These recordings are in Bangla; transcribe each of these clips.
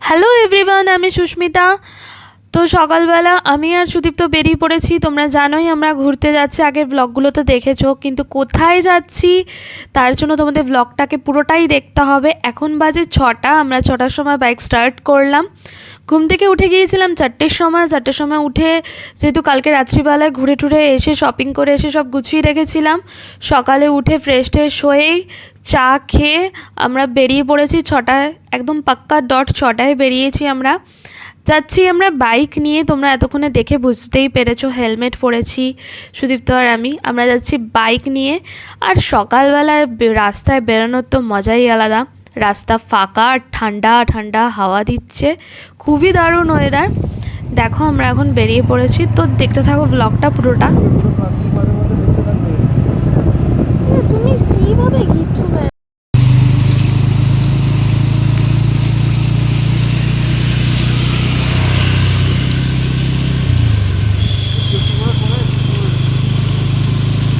হ্যালো এভরিওয়ান, আমি সুস্মিতা। তো সকালবেলা আমি আর সুদীপ তো বেরিয়ে পড়েছি। তোমরা জানোই আমরা ঘুরতে যাচ্ছি, আগের ব্লগগুলো তো দেখেছো, কিন্তু কোথায় যাচ্ছি তার জন্য তোমাদের ব্লগটাকে পুরোটাই দেখতে হবে। এখন বাজে 6টা, আমরা 6টার সময় বাইক স্টার্ট করলাম। ঘুম থেকে উঠে গিয়েছিলাম 4টের সময় উঠে, যেহেতু কালকে রাত্রিবেলায় ঘুরে টুরে এসে শপিং করে এসে সব গুছিয়ে রেখেছিলাম, সকালে উঠে ফ্রেশ ট্রেশ হয়েই চা খেয়ে আমরা বেরিয়ে পড়েছি 6টায়, একদম পাক্কা ডট 6টায় বেরিয়েছি আমরা। যাচ্ছি আমরা বাইক নিয়ে, তোমরা এতক্ষণে দেখে বুঝতেই পেরেছো হেলমেট পরেছি সুদীপ্ত আর আমরা যাচ্ছি বাইক নিয়ে। আর সকালবেলায় রাস্তায় বেরোনোর তো মজাই আলাদা। রাস্তা ফাঁকা আর ঠান্ডা ঠান্ডা হাওয়া দিচ্ছে, খুবই দারুণ ওয়েদার। দেখো আমরা এখন বেরিয়ে পড়েছি, তো দেখতে থাকো ব্লগটা পুরোটা। তুমি কিভাবে গিয়েছো?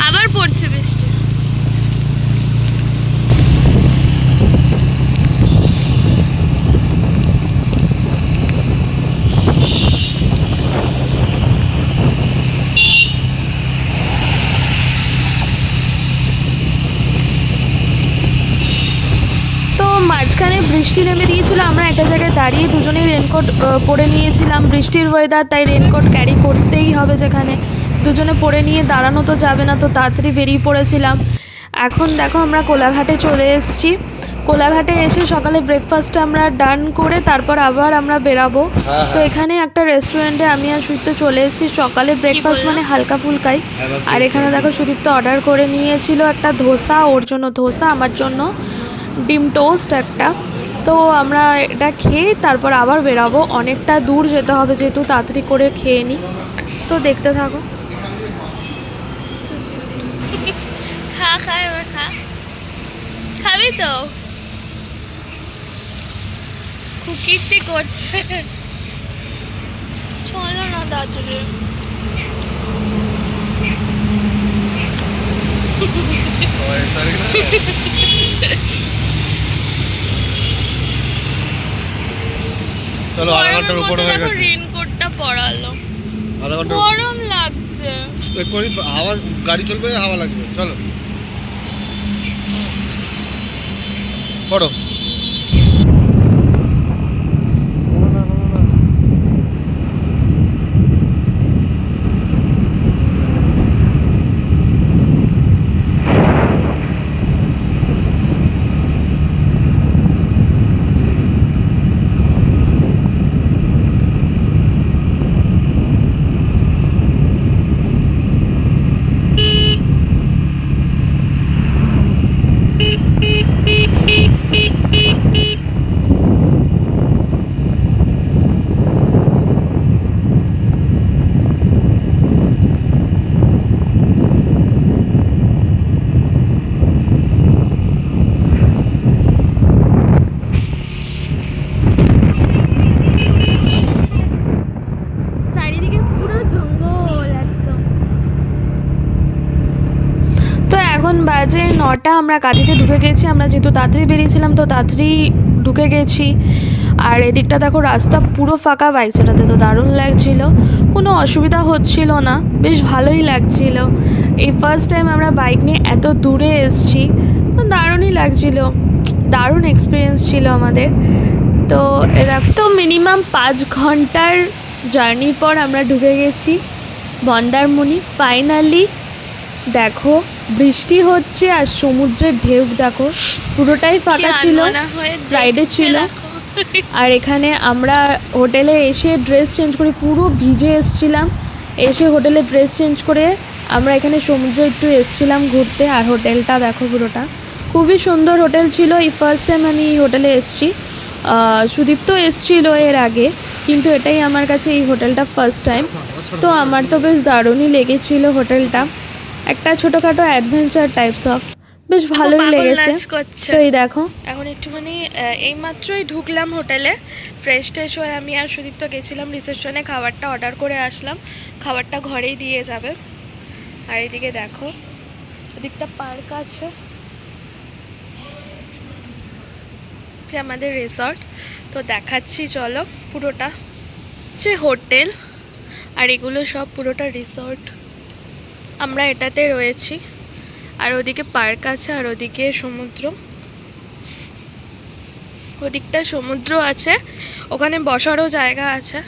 আবার পড়ছে বৃষ্টি। তো মাঝখানে বৃষ্টি নেমে দিয়েছিল, আমরা একটা জায়গায় দাঁড়িয়ে দুজনেই রেনকোট পরে নিয়েছিলাম। বৃষ্টির ওয়েদার, তাই রেনকোট ক্যারি করতেই হবে, যেখানে দুজনে পরে নিয়ে দাঁড়ানো তো যাবে না, তো তাড়াতাড়ি বেরিয়ে পড়েছিলাম। এখন দেখো আমরা কোলাঘাটে চলে এসেছি। কোলাঘাটে এসে সকালে ব্রেকফাস্ট আমরা ডান করে তারপর আবার আমরা বেরাবো। তো এখানে একটা রেস্টুরেন্টে আমি আর সুদীপ্ত চলে এসেছি। সকালে ব্রেকফাস্ট মানে হালকা ফুলকাই। আর এখানে দেখো সুদীপ্ত অর্ডার করে নিয়েছিল একটা ধোসা, ওর জন্য ধোসা, আমার জন্য ডিম টোস্ট একটা। তো আমরা এটা খেয়ে তারপর আবার বেরাবো, অনেকটা দূর যেতে হবে যেহেতু, তাড়াতাড়ি করে খেয়ে নিই। তো দেখতে থাকো। খা খা এবার খা, খাবি তো? খুব কীর্তি করছে, চলো না দাদুরে। চলো, আধা ঘন্টার উপরে হয়ে গেছে। রেইনকোটটা পরালো, আধা ঘন্টা গরম লাগছে। এক্ষুনি হাওয়া, গাড়ি চলবে, হাওয়া লাগবে। চলো পড়ো। চারিদিকে পুরো জঙ্গল একদম। তো এখন বাজে 9টা, আমরা কাঁথিতে ঢুকে গেছি। আমরা যেহেতু তাড়াতাড়ি বেরিয়েছিলাম তো তাড়াতাড়ি ঢুকে গেছি। আর এদিকটা দেখো রাস্তা পুরো ফাঁকা, বাইক চালাতে তো দারুণ লাগছিল, কোনো অসুবিধা হচ্ছিল না, বেশ ভালোই লাগছিল। এই ফার্স্ট টাইম আমরা বাইক নিয়ে এত দূরে এসেছি, তো দারুণই লাগছিল, দারুণ এক্সপিরিয়েন্স ছিল আমাদের। তো এরা তো মিনিমাম 5 ঘন্টার জার্নির পর আমরা ঢুকে গেছি মন্দারমণি ফাইনালি। দেখো বৃষ্টি হচ্ছে আর সমুদ্রের ঢেউ দেখো, পুরোটাই ফাঁকা ছিল, ফ্রাইডে ছিল। আর এখানে আমরা হোটেলে এসে ড্রেস চেঞ্জ করে, পুরো ভিজে এসছিলাম, এসে হোটেলে ড্রেস চেঞ্জ করে আমরা এখানে সমুদ্রে একটু এসছিলাম ঘুরতে। আর হোটেলটা দেখো পুরোটা খুবই সুন্দর হোটেল ছিল। এই ফার্স্ট টাইম আমি এই হোটেলে এসছি, সুদীপ তো এসছিল এর আগে, কিন্তু এটাই আমার কাছে এই হোটেলটা ফার্স্ট টাইম। তো আমার তো বেশ দারুণই লেগেছিল হোটেলটা, একটা ছোটোখাটো অ্যাডভেঞ্চার টাইপস অফ, বেশ ভালোই লেগেছে। তো এই দেখো এখন একটুখানি এই মাত্রই ঢুকলাম হোটেলে, ফ্রেশ ট্রেশ হয়ে আমি আর সুদীপ্ত গেছিলাম রিসেপশনে, খাবারটা অর্ডার করে আসলাম, খাবারটা ঘরেই দিয়ে যাবে। আর এদিকে দেখো এদিকটা পার্ক আছে, হচ্ছে আমাদের রিসর্ট। তো দেখাচ্ছি চলো পুরোটা হচ্ছে হোটেল, আর এগুলো সব পুরোটা রিসর্ট। আমরা এটাতে রয়েছি, আর ওদিকে পার্ক আছে, আর ওদিকে সমুদ্র, ওদিকটা সমুদ্র আছে, ওখানে বসারও জায়গা আছে।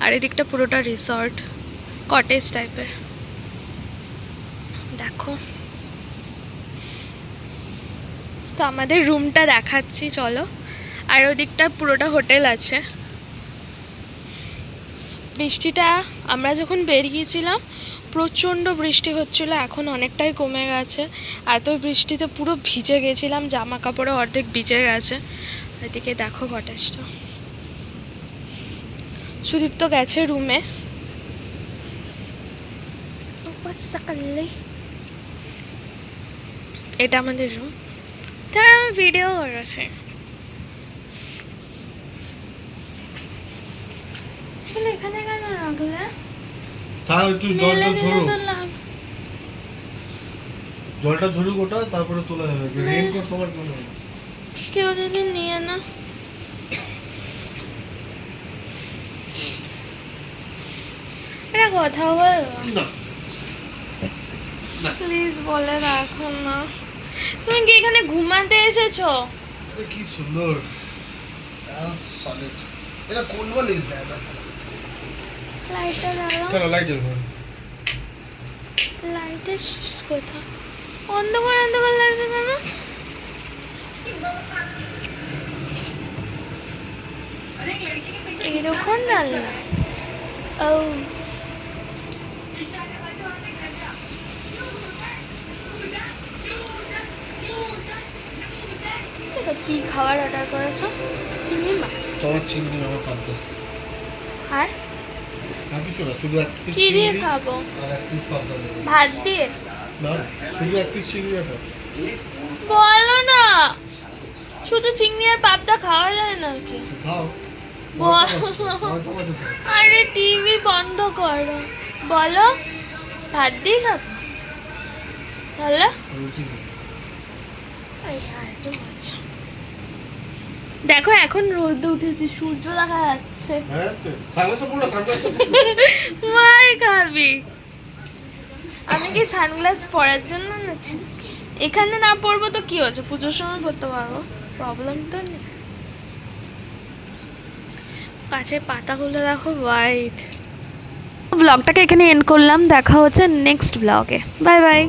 আর এদিকটা পুরোটা রিসর্ট, কটেজ টাইপের। দেখো, তো আমাদের রুমটা দেখাচ্ছি চলো। আর ওদিকটা পুরোটা হোটেল আছে। বৃষ্টিটা, আমরা যখন বেরিয়েছিলাম প্রচণ্ড বৃষ্টি হচ্ছিল, এখন অনেকটাই কমে গেছে। এত বৃষ্টিতে পুরো ভিজে গেছিলাম, জামা কাপড়ও অর্ধেক ভিজে গেছে। এদিকে দেখো কটেজটা। সুদীপ তো গেছে রুমে। এটা আমাদের রুম। তার আমি ভিডিও করেছি। এখানে কেন রাখলে? তাও একটু জলটা ঝরুক ওটা, তারপরে তোলা যাবে। রেইনকোট তোমার জন্য কেউ যদি নিয়ে না। এটা কথা বল না, প্লিজ বলে রাখো না। তুমি কি এখানে ঘুমাতে এসেছো? আরে কি সুন্দর সলিড। এটা কোন বল ইজ দ্যাট? লাইটটা জ্বালাও। চলো লাইট জ্বালবো। লাইটের কথা অন্ধকার অন্ধকার লাগছে কেন? এরকম জানলা। ও কি খাবার অর্ডার করেছো? চিংড়ি মাছ। তোমার চিংড়ি আমার পাদ্য। আর আর কিছু না, শুধু এক পিস কি দিয়ে খাবো? আর এক পিস পাদ্য দেবো। ভাত দিয়ে? না, শুধু এক পিস চিংড়ি আছে। বলো না, শুধু চিংড়ি আর পাবদা খাওয়া যায় নাকি? খাও। বলো। আরে টিভি বন্ধ করো। বলো, ভাত দিয়ে খাবো? বলো। দেখো এখন রোদ উঠেছে, সূর্য দেখা যাচ্ছে। মার খাবি। আমি কি সানগ্লাস পরার জন্য নাছি? এখানে না পরবো তো কি হচ্ছে, পুজোর সময় পরতে পারবো, প্রবলেম তো নেই। গাছের পাতাগুলো দেখো হোয়াইট। ব্লগটাকে এখানে এন্ড করলাম, দেখা হচ্ছে নেক্সট ব্লগে। Bye bye.